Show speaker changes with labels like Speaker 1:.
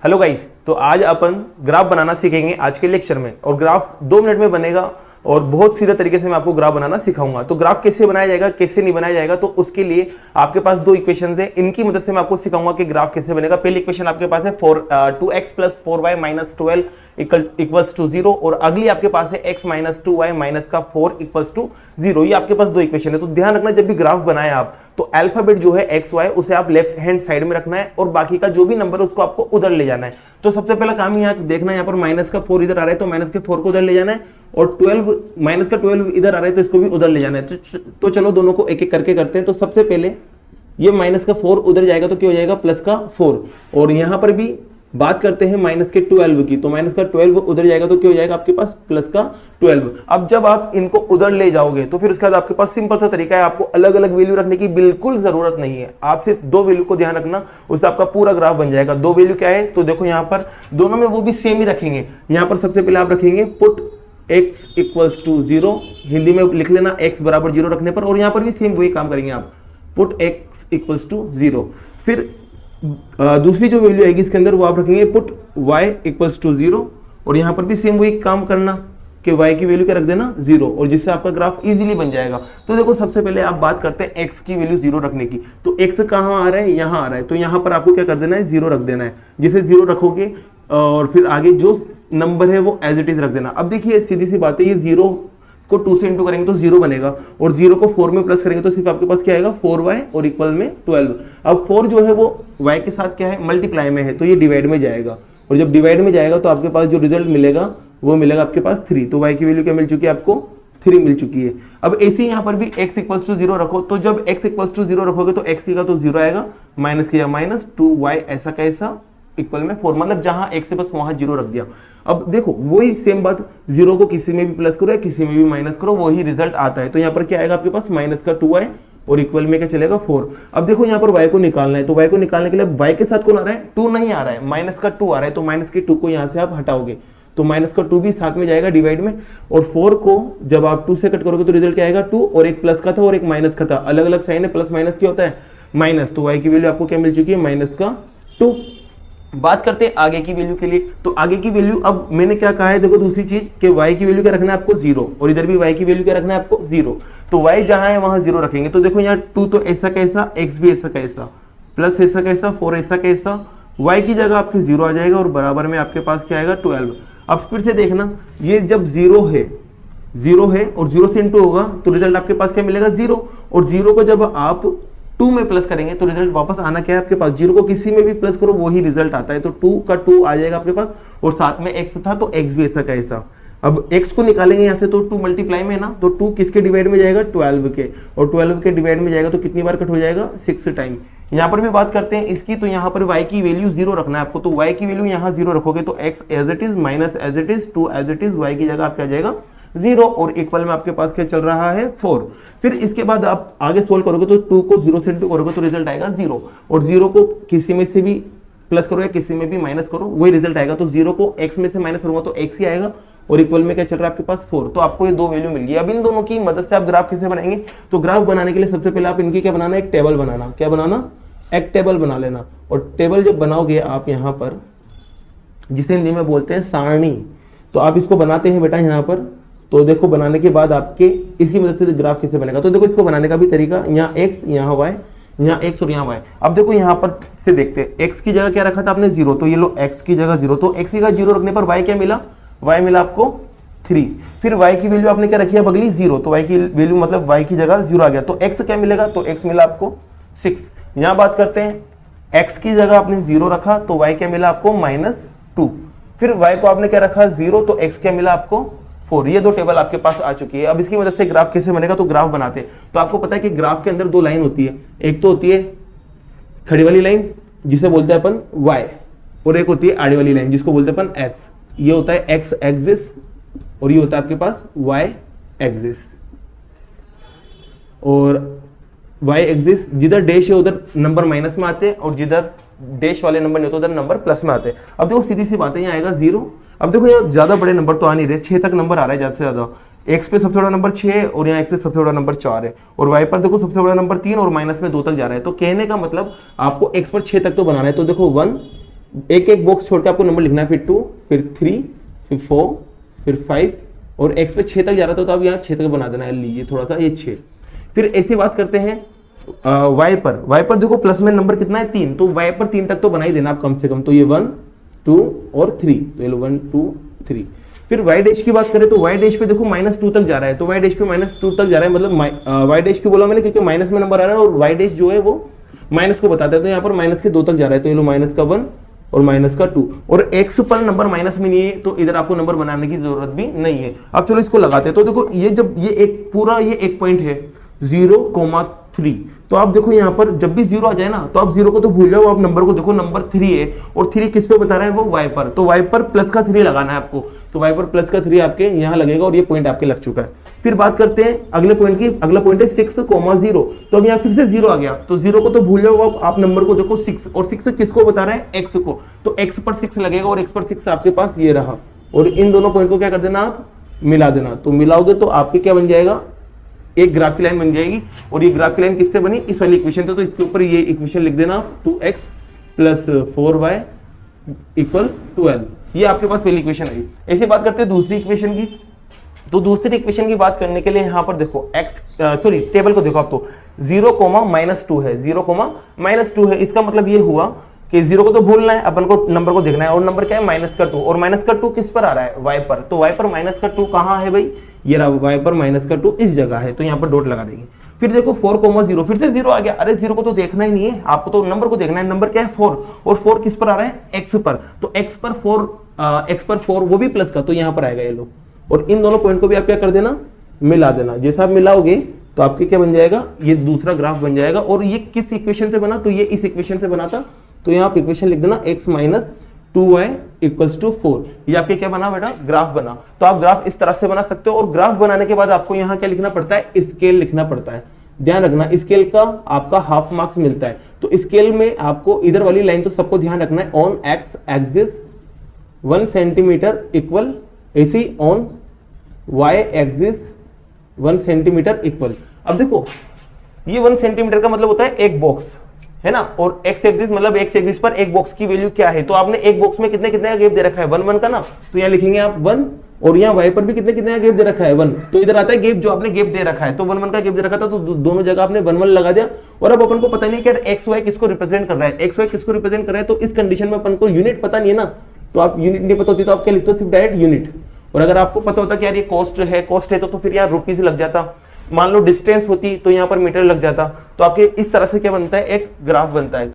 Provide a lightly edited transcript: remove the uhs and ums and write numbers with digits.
Speaker 1: Hello guys, तो आज अपन graph बनाना सीखेंगे आज के लेक्चर में। और ग्राफ 2 मिनट में बनेगा और बहुत सीधा तरीके से मैं आपको ग्राफ बनाना सिखाऊंगा। तो ग्राफ कैसे बनाया जाएगा, कैसे नहीं बनाया जाएगा, तो उसके लिए आपके पास 2 इक्वेशंस हैं। इनकी मदद से मैं आपको सिखाऊंगा कि ग्राफ कैसे बनेगा। पहली इक्वेशन आपके पास है 2x + 4y - 12 इक्वल्स टू 0 और अगली आपके पास है x - 2y - 4 इक्वल्स टू 0। ये आपके पास 2 इक्वेशन है। तो ध्यान रखना, जब भी ग्राफ बनाए आप तो अल्फाबेट जो है x y उसे आप लेफ्ट हैंड साइड में रखना है और बाकी का जो भी नंबर है उसको आपको उधर ले जाना है। तो सबसे पहला काम यहाँ देखना है, यहाँ पर -4 इधर आ रहा है तो -4 को उधर ले जाना है और 12 इधर आ रहा है तो इसको भी उधर ले जाना है। तो चलो दोनों को एक एक करके करते हैं। तो सबसे पहले ये -4 उधर जाएगा तो क्या हो जाएगा, +4। और यहां पर भी बात करते हैं -12 की, तो -12 उधर जाएगा तो क्या हो जाएगा आपके पास +12। अब जब आप इनको उधर ले जाओगे तो फिर उसके बाद आपके पास सिंपल सा तरीका है, आपको अलग अलग वैल्यू रखने की बिल्कुल जरूरत नहीं है। आप सिर्फ 2 वैल्यू को ध्यान रखना, उससे आपका पूरा ग्राफ बन जाएगा। 2 वैल्यू क्या है, तो देखो यहाँ पर दोनों में वो भी सेम ही रखेंगे। यहाँ पर सबसे पहले आप रखेंगे पुट x = 0, हिंदी में लिख लेना x = 0 रखने पर, और यहाँ पर भी सेम वही काम करेंगे आप, पुट x = 0। फिर दूसरी जो वैल्यू आएगी इसके अंदर वो आप रखेंगे पुट y = 0, और यहां पर भी सेम वही काम करना कि y की वैल्यू क्या रख देना 0, और जिससे आपका ग्राफ इजीली बन जाएगा। तो देखो सबसे पहले आप बात करते हैं x की वैल्यू 0 रखने की। तो x कहां आ रहा है, यहां आ रहा है, तो यहां पर आपको क्या कर देना है, 0 रख देना है। जिसे 0 रखोगे और फिर आगे जो नंबर है वो एज इट इज रख देना। अब देखिए सीधी सी बात है, ये 0 को 2 से इंटू करेंगे तो 0 बनेगा, और 0 को 4 में प्लस करेंगे तो सिर्फ आपके पास क्या आएगा 4y और इक्वल में 12। अब 4 जो है वो y के साथ क्या है, मल्टीप्लाई में है, तो ये डिवाइड में जाएगा, और जब डिवाइड में जाएगा तो आपके पास जो रिजल्ट मिलेगा वो मिलेगा आपके पास 3। तो y की वैल्यू क्या मिल चुकी है आपको, 3 मिल चुकी है। अब ऐसे ही यहाँ पर भी x = 0 रखो, तो जब x = 0 रखोगे तो x का तो 0 आएगा, माइनस किया -2y ऐसा कैसा इक्वल में 4, मतलब जहां x से बस वहां 0 रख दिया। अब देखो वही सेम बात, 0 को किसी में भी प्लस करो या किसी में भी माइनस करो, वही रिजल्ट आता है। तो यहाँ पर क्या आएगा आपके पास -2y और इक्वल में क्या चलेगा 4। अब देखो यहाँ पर y को निकालना है, तो y को निकालने के लिए y के साथ कौन आ रहा है, 2 नहीं आ रहा है, -2 आ रहा है, तो -2 को यहाँ से आप हटाओगे तो -2 भी साथ में जाएगा डिवाइड में, और 4 को जब आप 2 से कट करोगे तो रिजल्ट क्या आएगा 2, और एक प्लस का था और एक माइनस का था, अलग अलग साइन है, प्लस माइनस क्या होता है माइनस। तो y की वैल्यू आपको क्या मिल चुकी है -2। बात करते हैं आगे की वैल्यू के लिए। तो आगे की वैल्यू, अब मैंने क्या कहा है, देखो दूसरी चीज कि y की वैल्यू क्या रखना है आपको 0, और इधर भी y की वैल्यू क्या रखना है आपको 0। तो y जहां है वहां 0 रखेंगे। तो देखो यहाँ 2 तो ऐसा कैसा, x भी ऐसा कैसा, प्लस ऐसा कैसा, 4 ऐसा कैसा, y की जगह आपके 0 आ जाएगा और बराबर में आपके पास क्या आएगा 12। अब फिर से देखना, ये जब 0 है और 0 से इंटू होगा तो रिजल्ट आपके पास क्या मिलेगा 0, और 0 को जब आप 2 में प्लस करेंगे तो रिजल्ट वापस आना क्या है आपके पास, 0 को किसी में भी प्लस करो वही रिजल्ट आता है। तो 2 का 2 आ जाएगा आपके पास, और साथ में x था तो x भी ऐसा का ऐसा। अब x को निकालेंगे यहाँ से तो 2 मल्टीप्लाई में है ना, तो 2 किसके डिवाइड में जाएगा 12 के, और 12 के डिवाइड में जाएगा तो कितनी बार कट हो जाएगा 6 टाइम। यहाँ पर भी बात करते हैं इसकी, तो यहाँ पर y की वैल्यू 0 रखना है आपको। तो y की वैल्यू यहाँ 0 रखोगे तो x as it is minus as it is 2 as it is, y की जगह आपका जाएगा 0, और इक्वल में आपके पास क्या चल रहा है 4। फिर इसके बाद आप आगे सोल्व करोगे तो 2 को 0 से इंटू करोगे तो रिजल्ट आएगा 0, और 0 को किसी में से भी प्लस करो या किसी में भी माइनस करो वही रिजल्ट आएगा। तो 0 को x में से माइनस करूंगा तो x ही आएगा, और इक्वल में क्या चल रहा है आपके पास 4। तो आपको ये 2 वैल्यू मिल गई। अब इन दोनों की मदद से आप ग्राफ कैसे बनाएंगे, तो ग्राफ बनाने के लिए सबसे पहले आप इनकी क्या बनाना, एक टेबल बनाना। क्या बनाना, एक टेबल बना लेना। और टेबल जब बनाओगे आप यहाँ पर, जिसे हिंदी में बोलते हैं सारणी, तो आप इसको बनाते हैं बेटा यहाँ पर। तो देखो बनाने के बाद आपके इसकी मदद से ग्राफ कैसे बनेगा, तो देखो इसको बनाने का भी तरीका, यहाँ x यहाँ y, यहाँ x और यहाँ y। अब देखो यहाँ पर से देखते हैं, x की जगह क्या रखा था आपने 0, तो ये लो x की जगह 0, तो x की जगह 0 रखने पर y क्या मिला, y मिला आपको 3। फिर y की वैल्यू आपने क्या रखी है अगली 0, तो y की वैल्यू मतलब y की जगह 0 आ गया, तो x क्या मिलेगा, तो x मिला आपको 6। यहाँ बात करते हैं x की जगह आपने 0 रखा तो y क्या मिला आपको -2। फिर y को आपने क्या रखा 0, तो x क्या मिला आपको 4। ये 2 टेबल आपके पास आ चुकी है। अब इसकी मदद से ग्राफ कैसे बनेगा, तो ग्राफ बनाते हैं। तो आपको पता है कि ग्राफ के अंदर 2 लाइन होती है, एक तो होती है खड़ी वाली लाइन जिसे बोलते हैं अपन y, और एक होती है आड़ी वाली लाइन जिसको बोलते हैं अपन x। ये होता है x एक्सिस और ये होता है आपके पास y एक्सिस। और y एक्सिस जिधर डैश है उधर नंबर माइनस में आते हैं, और जिधर डैश वाले नंबर नहीं होते उधर नंबर प्लस में आते हैं। अब देखो सीधी सी बात है, यहाँ आएगा 0। अब देखो यहाँ ज्यादा बड़े नंबर तो आ नहीं रहे, 6 तक नंबर आ रहा है ज्यादा से ज्यादा। x पे सबसे बड़ा नंबर 6 और यहाँ x पे सबसे बड़ा नंबर 4 है, और y पर देखो सबसे बड़ा नंबर 3 और माइनस में 2 तक जा रहा है। तो कहने का मतलब आपको x पर 6 तक तो बनाना है। तो देखो 1 एक एक बॉक्स छोड़ के आपको नंबर लिखना है, फिर 2, फिर 3, फिर 4, फिर 5 और x पे 6 तक जा रहा था तो आप यहाँ 6 तक बना देना है, लीजिए थोड़ा सा ये 6। फिर ऐसी बात करते हैं y पर देखो प्लस में नंबर कितना है 3, तो y पर 3 तक तो बना ही देना आप कम से कम, तो ये 1 2 और 3, तो ये लो 1 2 3। फिर y डैश की बात करें तो y डैश पे देखो -2 तक जा रहा है, तो y डैश पे -2 तक जा रहा है, मतलब y डैश क्यों बोला मैंने, क्योंकि माइनस में नंबर आ रहा है और y डैश जो है वो माइनस को बताता है, तो यहाँ पर माइनस के 2 तक जा रहा है, तो ये लो माइनस का 1 और माइनस का 2, और x पर नंबर माइनस में नहीं है तो इधर आपको नंबर बनाने की जरूरत भी नहीं है। अब चलो इसको लगाते हैं, तो देखो ये जब ये एक पूरा ये एक पॉइंट है 0,3, तो आप देखो यहाँ पर जब भी 0 आ जाए ना तो आप 0 को तो भूल जाओ, आप नंबर को देखो, नंबर 3 है और 3 किस पे बता रहा है वो y पर, तो y पर प्लस का 3 लगाना है आपको, तो y पर प्लस का 3 आपके यहाँ लगेगा और ये पॉइंट आपके लग चुका है। फिर बात करते हैं अगले पॉइंट की, अगला पॉइंट है 6,0, तो अब यहाँ फिर से 0 आ गया, तो 0 को तो भूल जाओ, आप नंबर को देखो 6, और 6 किसको बता रहा है x को, तो x पर 6 लगेगा और x पर 6 आपके पास ये रहा, और इन दोनों पॉइंट को क्या कर देना आप मिला देना, तो मिलाओगे तो आपके क्या बन जाएगा, एक ग्राफ की लाइन बन जाएगी, और ये ग्राफ की लाइन किससे बनी, इस वाली इक्वेशन से, तो इसके ऊपर ये इक्वेशन लिख देना 2x + 4y = 12, ये आपके पास पहली इक्वेशन आई। ऐसे बात करते हैं दूसरी इक्वेशन की, तो दूसरी इक्वेशन की बात करने के लिए यहाँ पर देखो टेबल को देखो आप, तो 0,-2 है, 0,-2 है, इसका मतलब ये हुआ कि 0 को तो भूलना है, अपन को नंबर को देखना है, और नंबर क्या है -2, और -2 किस पर आ रहा है y पर, तो y पर -2 कहाँ है भाई, ये रहा y पर -2 इस जगह है, तो यहाँ पर डॉट लगा देंगे। फिर देखो 4,0, फिर से 0 आ गया, अरे 0 को तो देखना ही नहीं है, आपको तो नंबर को देखना है, नंबर क्या है 4, और 4 किस पर आ रहा है x पर, तो x पर 4 वो भी प्लस का, तो यहाँ पर आएगा ये लो, और इन दोनों पॉइंट को भी आप क्या कर देना मिला देना, जैसा आप मिलाओगे तो आपके क्या बन जाएगा, ये दूसरा ग्राफ बन जाएगा। और ये किस इक्वेशन से बना, तो ये इस इक्वेशन से बना था, तो यहाँ आप इक्वेशन लिख देना x - 2y = 4, ये आपके क्या बना बेटा, ग्राफ बना। तो आप ग्राफ इस तरह से बना सकते हो, और ग्राफ बनाने के बाद आपको यहाँ क्या लिखना पड़ता है, स्केल लिखना पड़ता है, ध्यान रखना स्केल का आपका हाफ मार्क्स मिलता है, तो स्केल में आपको इधर वाली लाइन तो सबको ध्यान रखना है, on x axis 1 centimetre equal, ऐसी on y axis 1 centimetre equal. अब देखो ये 1 सेंटीमीटर का मतलब होता है एक बॉक्स है ना, और x एक्सिस मतलब x एक्सिस पर एक बॉक्स की वैल्यू क्या है, तो आपने एक बॉक्स में कितने कितने का गैप दे रखा है 1 1 का ना, तो यहाँ लिखेंगे आप 1, और यहाँ y पर भी कितने कितने का गैप दे रखा है 1, तो इधर आता है गैप जो आपने गैप दे रखा है, तो 1 1 का गैप दे रखा था, तो दोनों जगह आपने 1 1 लगा दिया। और अब अपन को पता नहीं कि एक्स वाई किसको रिप्रेजेंट कर रहा है, एक्स वाई किसको रिप्रेजेंट कर रहा है, तो इस कंडीशन में अपन को यूनिट पता नहीं है ना, तो आप यूनिट नहीं पता होती तो आप क्या लिखते हो, सिर्फ डायरेक्ट यूनिट। और अगर आपको पता होता कि यार ये कॉस्ट है तो फिर यहाँ रुपीज लग जाता, मान लो डिस्टेंस होती तो यहाँ पर मीटर लग जाता, तो आपके इस तरह से क्या बनता है, एक ग्राफ बनता है।